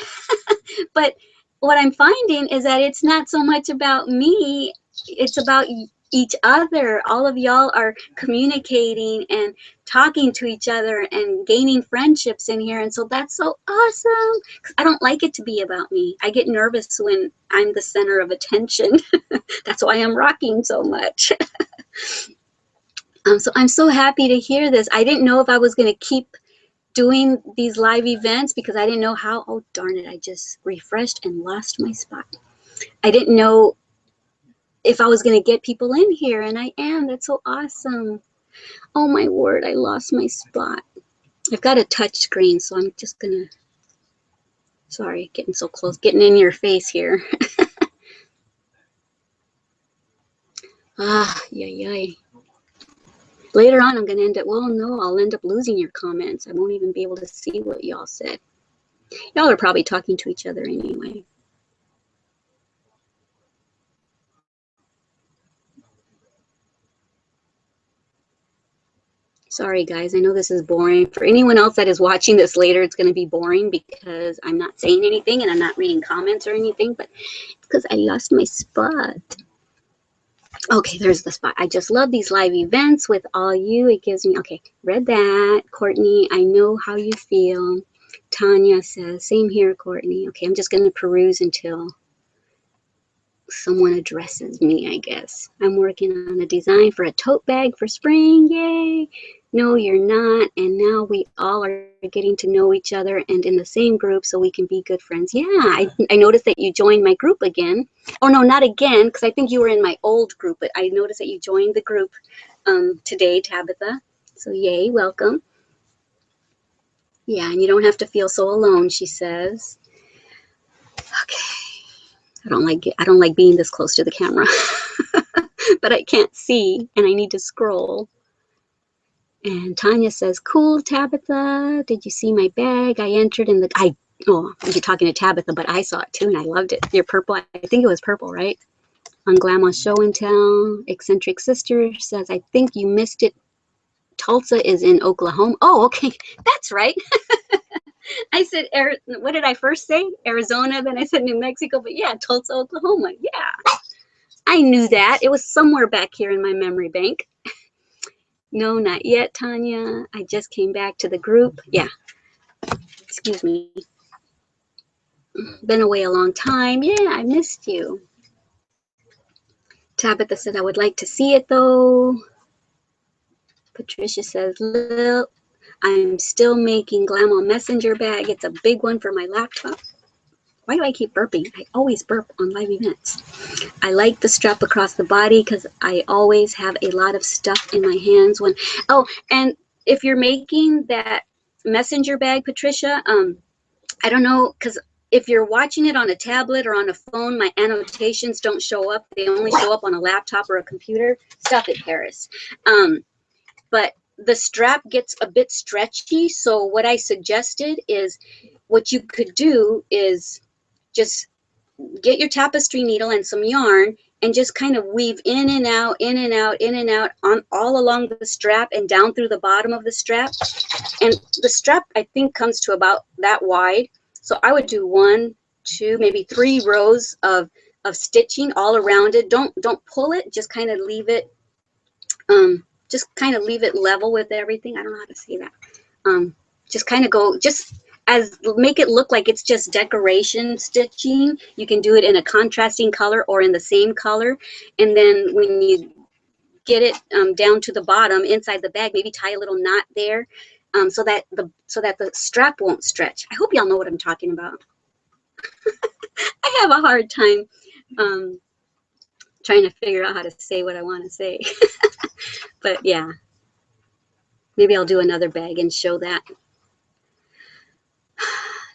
But what I'm finding is that it's not so much about me. It's about each other. All of y'all are communicating and talking to each other and gaining friendships in here. And so that's so awesome. I don't like it to be about me. I get nervous when I'm the center of attention. That's why I'm rocking so much. So I'm so happy to hear this. I didn't know if I was going to keep doing these live events because I didn't know how. Oh, darn it. I just refreshed and lost my spot. I didn't know if I was going to get people in here, and I am. That's so awesome. Oh, my word. I lost my spot. I've got a touch screen, so I'm just going to, sorry, getting so close, getting in your face here. Yay. Later on, I'm going to end up, well, no, I'll end up losing your comments. I won't even be able to see what y'all said. Y'all are probably talking to each other anyway. Sorry, guys. I know this is boring. For anyone else that is watching this later, it's going to be boring because I'm not saying anything and I'm not reading comments or anything, but it's because I lost my spot. Okay, there's the spot. I just love these live events with all you. It gives me, okay, read that. Courtney, I know how you feel. Tanya says, same here, Courtney. Okay, I'm just going to peruse until someone addresses me, I guess. I'm working on a design for a tote bag for spring. Yay. No, you're not. And now we all are getting to know each other and in the same group so we can be good friends. Yeah, I noticed that you joined my group again. Oh, no, not again, because I think you were in my old group, but I noticed that you joined the group today, Tabitha. So yay, welcome. Yeah, and you don't have to feel so alone, she says. Okay. I don't like being this close to the camera, but I can't see and I need to scroll. And Tanya says, cool, Tabitha. Did you see my bag? I entered in the, oh, you're talking to Tabitha, but I saw it too and I loved it. Your purple, I think it was purple, right? On Glama Show and Tell. Eccentric Sister says, I think you missed it. Tulsa is in Oklahoma. Oh, okay. That's right. I said, what did I first say? Arizona. Then I said New Mexico. But yeah, Tulsa, Oklahoma. Yeah. I knew that. It was somewhere back here in my memory bank. No, not yet, Tanya. I just came back to the group. Yeah, excuse me. Been away a long time. Yeah, I missed you. Tabitha said, I would like to see it though. Patricia says, Lil, I'm still making Glama messenger bag. It's a big one for my laptop. Why do I keep burping? I always burp on live events. I like the strap across the body because I always have a lot of stuff in my hands when, oh, and if you're making that messenger bag, Patricia, I don't know, because if you're watching it on a tablet or on a phone, my annotations don't show up. They only show up on a laptop or a computer. Stop it, Paris. But the strap gets a bit stretchy. So what I suggested is what you could do is just get your tapestry needle and some yarn and just kind of weave in and out, in and out, in and out on all along the strap and down through the bottom of the strap. And the strap, I think, comes to about that wide. So I would do 1, 2, maybe 3 rows of stitching all around it. Don't pull it, just kind of leave it level with everything. I don't know how to say that. Just kind of go, just as make it look like it's just decoration stitching. You can do it in a contrasting color or in the same color. And then when you get it down to the bottom inside the bag, maybe tie a little knot there so that the strap won't stretch. I hope y'all know what I'm talking about. I have a hard time trying to figure out how to say what I want to say. But yeah, maybe I'll do another bag and show that.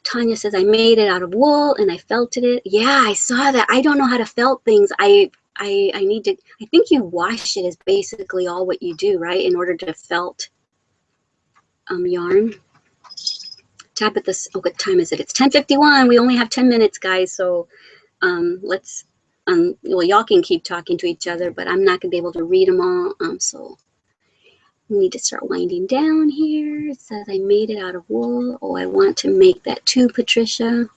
Tanya says, I made it out of wool and I felted it. Yeah, I saw that. I don't know how to felt things. I need to, I think you wash it is basically all what you do, right? In order to felt yarn. Tap at this, oh, what time is it? It's 10:51. We only have 10 minutes, guys. So let's, well, y'all can keep talking to each other, but I'm not gonna be able to read them all. So we need to start winding down here. It says I made it out of wool. Oh, I want to make that too, Patricia.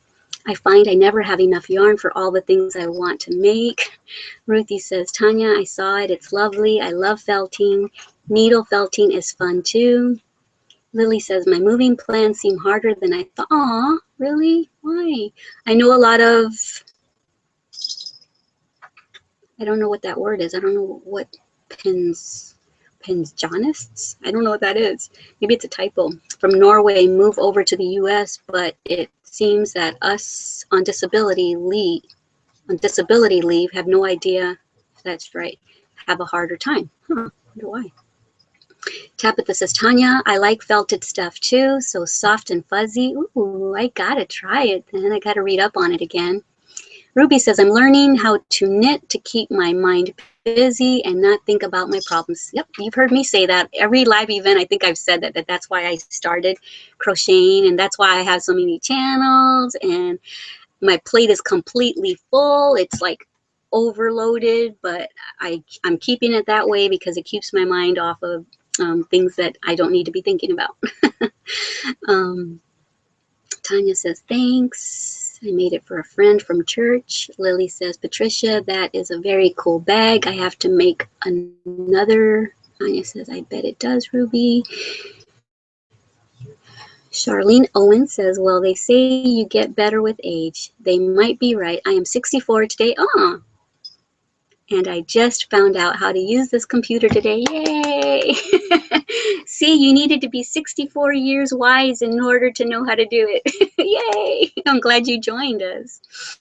I find I never have enough yarn for all the things I want to make. Ruthie says, Tanya, I saw it. It's lovely. I love felting. Needle felting is fun too. Lily says, my moving plans seem harder than I thought. Aw, really? Why? I know a lot of, I don't know what that word is. I don't know what pensionists? I don't know what that is. Maybe it's a typo. From Norway, move over to the U.S., but it seems that us on disability leave have no idea if that's right. Have a harder time. Huh, I wonder why. Tabitha says, Tanya, I like felted stuff too, so soft and fuzzy. Ooh, I gotta try it then. I gotta read up on it again. Ruby says, I'm learning how to knit to keep my mind busy and not think about my problems. Yep, you've heard me say that. Every live event, I think I've said that that's why I started crocheting, and that's why I have so many channels, and my plate is completely full. It's like overloaded, but I'm keeping it that way because it keeps my mind off of things that I don't need to be thinking about. Tanya says, thanks. I made it for a friend from church. Lily says, Patricia, that is a very cool bag. I have to make another. Tanya says, I bet it does, Ruby. Charlene Owen says, well, they say you get better with age. They might be right. I am 64 today. Oh, and I just found out how to use this computer today. Yay! See, you needed to be 64 years wise in order to know how to do it. Yay! I'm glad you joined us.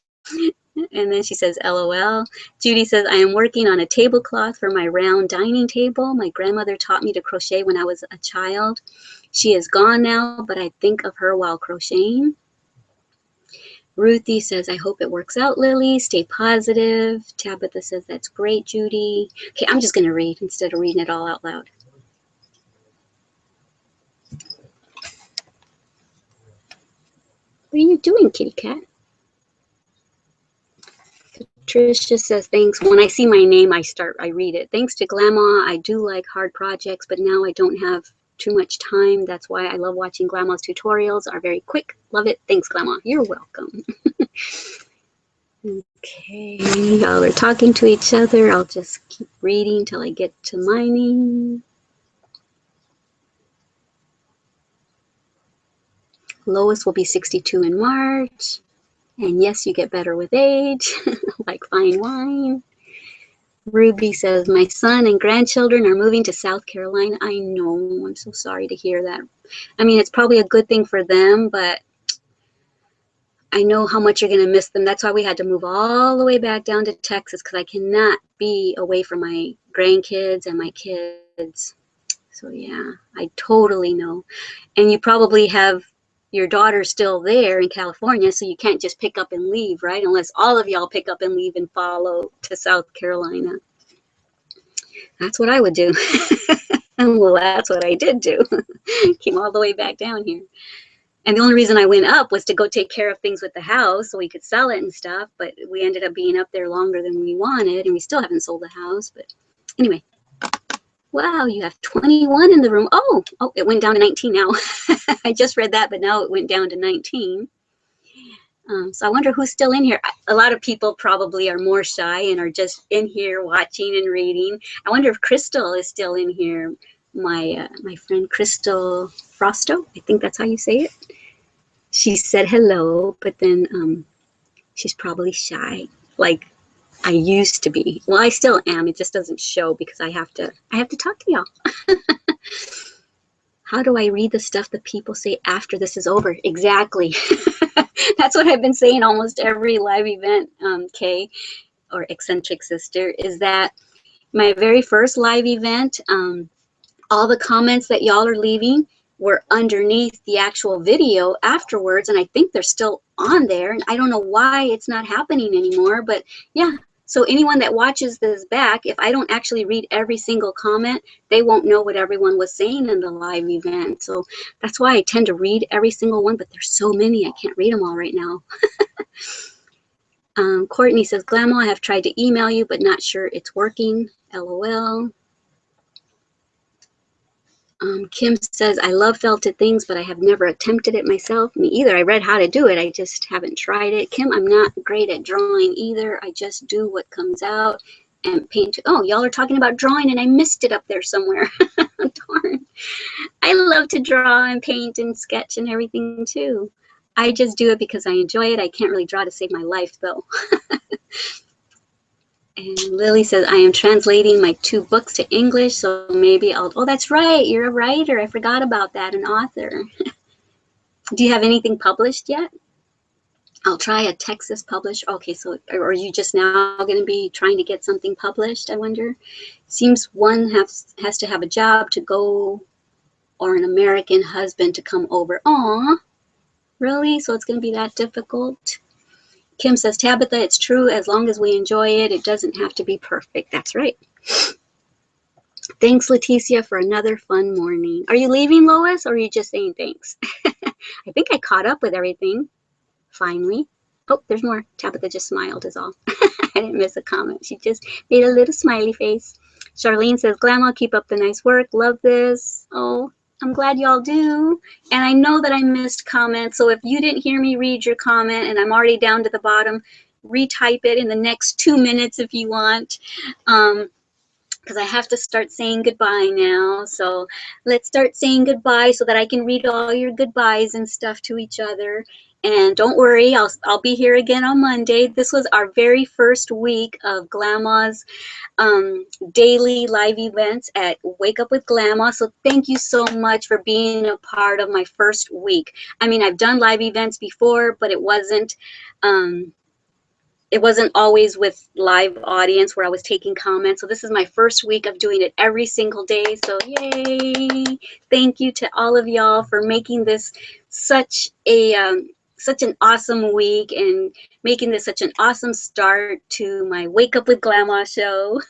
And then she says, LOL. Judy says, I am working on a tablecloth for my round dining table. My grandmother taught me to crochet when I was a child. She is gone now, but I think of her while crocheting. Ruthie says, I hope it works out, Lily. Stay positive. Tabitha says, that's great, Judy. Okay, I'm just going to read instead of reading it all out loud. What are you doing, kitty cat? Tricia says, thanks. When I see my name, I read it. Thanks to Glama. I do like hard projects, but now I don't have too much time. That's why I love watching Glama's tutorials. Are very quick. Love it. Thanks, Glama. You're welcome. Okay, y'all are talking to each other. I'll just keep reading till I get to mining. Lois will be 62 in March. And yes, you get better with age, like fine wine. Ruby says, my son and grandchildren are moving to South Carolina. I know, I'm so sorry to hear that. I mean, it's probably a good thing for them, but I know how much you're going to miss them. That's why we had to move all the way back down to Texas, because I cannot be away from my grandkids and my kids. So yeah, I totally know. And you probably have your daughter still there in California, so you can't just pick up and leave, right? Unless all of y'all pick up and leave and follow to South Carolina. That's what I would do. Well, that's what I did do. Came all the way back down here. And the only reason I went up was to go take care of things with the house so we could sell it and stuff. But we ended up being up there longer than we wanted, and we still haven't sold the house. But anyway, wow, you have 21 in the room. Oh, it went down to 19 now. I just read that, but now it went down to 19. So I wonder who's still in here. A lot of people probably are more shy and are just in here watching and reading. I wonder if Crystal is still in here. My friend Crystal Frosto, I think that's how you say it. She said hello, but then she's probably shy, like I used to be. Well, I still am. It just doesn't show because I have to talk to y'all. How do I read the stuff that people say after this is over? Exactly. That's what I've been saying almost every live event, Kay, or Eccentric Sister, is that my very first live event, all the comments that y'all are leaving were underneath the actual video afterwards, and I think they're still on there, and I don't know why it's not happening anymore, but yeah. So anyone that watches this back, if I don't actually read every single comment, they won't know what everyone was saying in the live event. So that's why I tend to read every single one, but there's so many, I can't read them all right now. Courtney says, Glama, I have tried to email you, but not sure it's working. LOL. Kim says, I love felted things, but I have never attempted it myself. Me either. I read how to do it. I just haven't tried it. Kim, I'm not great at drawing either. I just do what comes out and paint. Oh, y'all are talking about drawing and I missed it up there somewhere. Darn. I love to draw and paint and sketch and everything too. I just do it because I enjoy it. I can't really draw to save my life though. And Lily says, I am translating my 2 books to English, so maybe I'll, oh, that's right, you're a writer. I forgot about that, an author. Do you have anything published yet? I'll try a Texas publish. Okay, so are you just now going to be trying to get something published, I wonder? Seems one has to have a job to go or an American husband to come over. Aw, really? So it's going to be that difficult? Kim says, Tabitha, it's true. As long as we enjoy it, it doesn't have to be perfect. That's right. Thanks, Leticia, for another fun morning. Are you leaving, Lois, or are you just saying thanks? I think I caught up with everything, finally. Oh, there's more. Tabitha just smiled is all. I didn't miss a comment. She just made a little smiley face. Charlene says, Glama, keep up the nice work. Love this. Oh, I'm glad y'all do. And I know that I missed comments, so if you didn't hear me read your comment and I'm already down to the bottom, retype it in the next 2 minutes if you want. Because I have to start saying goodbye now. So let's start saying goodbye so that I can read all your goodbyes and stuff to each other. And don't worry, I'll be here again on Monday. This was our very first week of Glama's daily live events at Wake Up with Glama. So thank you so much for being a part of my first week. I mean, I've done live events before, but it wasn't always with live audience where I was taking comments. So this is my first week of doing it every single day. So yay! Thank you to all of y'all for making this such an awesome week and making this such an awesome start to my Wake Up with Glama show.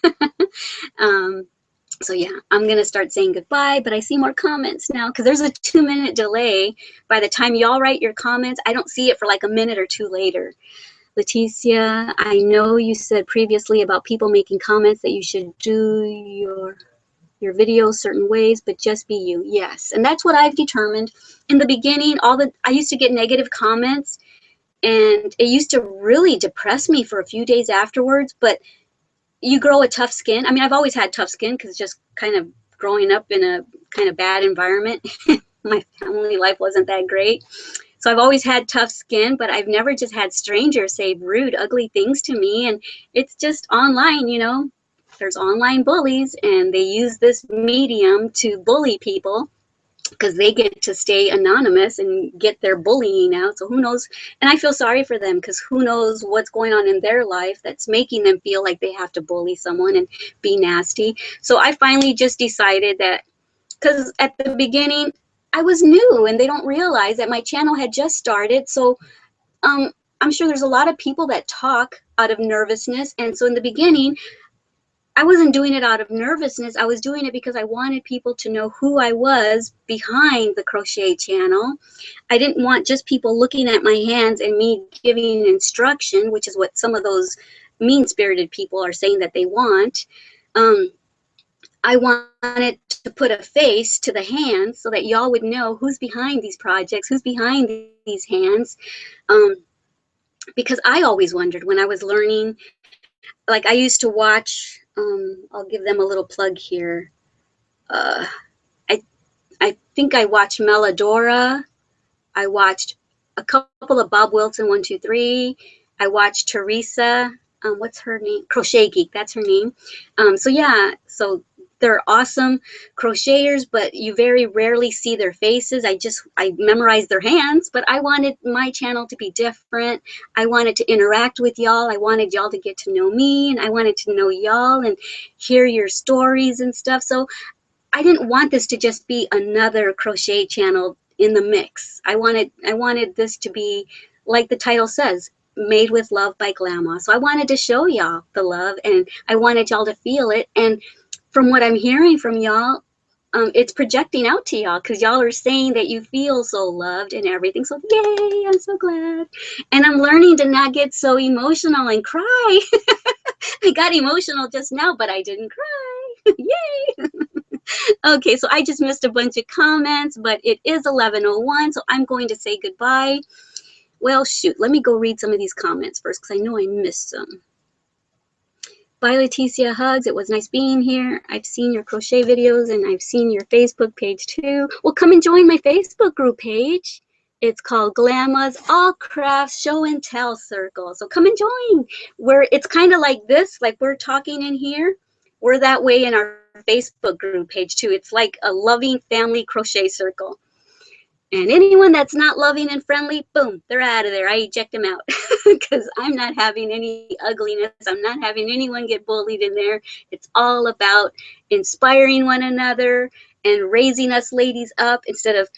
So yeah, I'm gonna start saying goodbye, but I see more comments now because there's a 2-minute delay. By the time y'all write your comments, I don't see it for like a minute or two later. Leticia, I know you said previously about people making comments that you should do your videos certain ways, but just be you. Yes, and that's what I've determined. In the beginning, I used to get negative comments, and it used to really depress me for a few days afterwards. But you grow a tough skin. I mean, I've always had tough skin because just kind of growing up in a kind of bad environment. My family life wasn't that great. So I've always had tough skin, but I've never just had strangers say rude, ugly things to me. And it's just online, you know, there's online bullies, and they use this medium to bully people because they get to stay anonymous and get their bullying out. So who knows? And I feel sorry for them because who knows what's going on in their life that's making them feel like they have to bully someone and be nasty. So I finally just decided that, because at the beginning I was new and they don't realize that my channel had just started. So I'm sure there's a lot of people that talk out of nervousness. And so in the beginning, I wasn't doing it out of nervousness. I was doing it because I wanted people to know who I was behind the crochet channel. I didn't want just people looking at my hands and me giving instruction, which is what some of those mean-spirited people are saying that they want. I wanted to put a face to the hands so that y'all would know who's behind these projects, who's behind these hands. Because I always wondered when I was learning, like I used to watch, I'll give them a little plug here. Uh, I think I watched Melodora. I watched a couple of Bob Wilson 123. I watched Teresa. What's her name? Crochet Geek. That's her name. So yeah. So they're awesome crocheters, but you very rarely see their faces. I memorized their hands, but I wanted my channel to be different. I wanted to interact with y'all. I wanted y'all to get to know me, and I wanted to know y'all and hear your stories and stuff. So I didn't want this to just be another crochet channel in the mix. I wanted this to be, like the title says, Made with Love by Glama. So I wanted to show y'all the love, and I wanted y'all to feel it. And from what I'm hearing from y'all, it's projecting out to y'all because y'all are saying that you feel so loved and everything. So yay, I'm so glad. And I'm learning to not get so emotional and cry. I got emotional just now, but I didn't cry. Yay. Okay, so I just missed a bunch of comments, but it is 11:01, so I'm going to say goodbye. Well, shoot, let me go read some of these comments first because I know I missed some. Bye, Leticia. Hugs. It was nice being here. I've seen your crochet videos and I've seen your Facebook page too. Well, come and join my Facebook group page. It's called Glama's All Crafts Show and Tell Circle. So come and join. Where it's kind of like this, like we're talking in here. We're that way in our Facebook group page too. It's like a loving family crochet circle. And anyone that's not loving and friendly, boom, they're out of there. I eject them out because I'm not having any ugliness. I'm not having anyone get bullied in there. It's all about inspiring one another and raising us ladies up instead of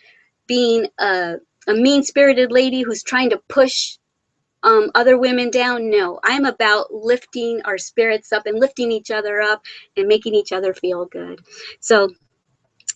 being a mean-spirited lady who's trying to push other women down. No, I'm about lifting our spirits up and lifting each other up and making each other feel good. So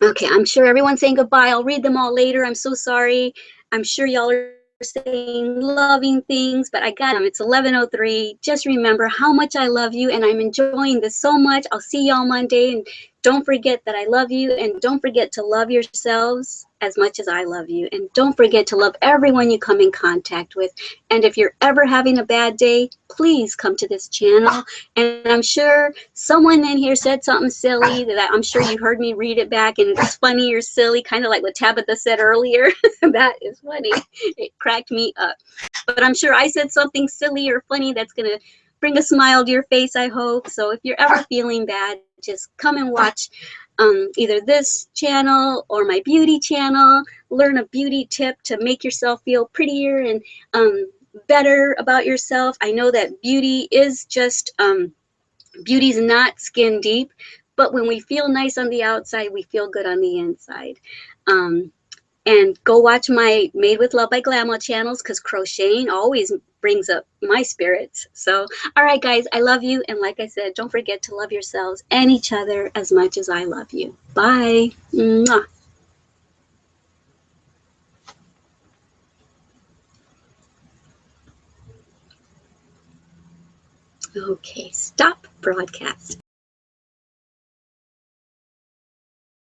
okay, I'm sure everyone's saying goodbye. I'll read them all later. I'm so sorry. I'm sure y'all are saying loving things, but I got them. It's 11:03. Just remember how much I love you, and I'm enjoying this so much. I'll see y'all Monday, and don't forget that I love you, and don't forget to love yourselves as much as I love you, and don't forget to love everyone you come in contact with. And if you're ever having a bad day, please come to this channel. And I'm sure someone in here said something silly that I'm sure you heard me read it back, and it's funny or silly, kind of like what Tabitha said earlier. That is funny. It cracked me up. But I'm sure I said something silly or funny that's going to bring a smile to your face, I hope. So if you're ever feeling bad, just come and watch either this channel or my beauty channel. Learn a beauty tip to make yourself feel prettier and better about yourself. I know that beauty is just, beauty's not skin deep, but when we feel nice on the outside, we feel good on the inside. And go watch my Made with Love by Glama channels because crocheting always brings up my spirits. So, all right, guys, I love you. And like I said, don't forget to love yourselves and each other as much as I love you. Bye. Mwah. Okay, stop broadcast.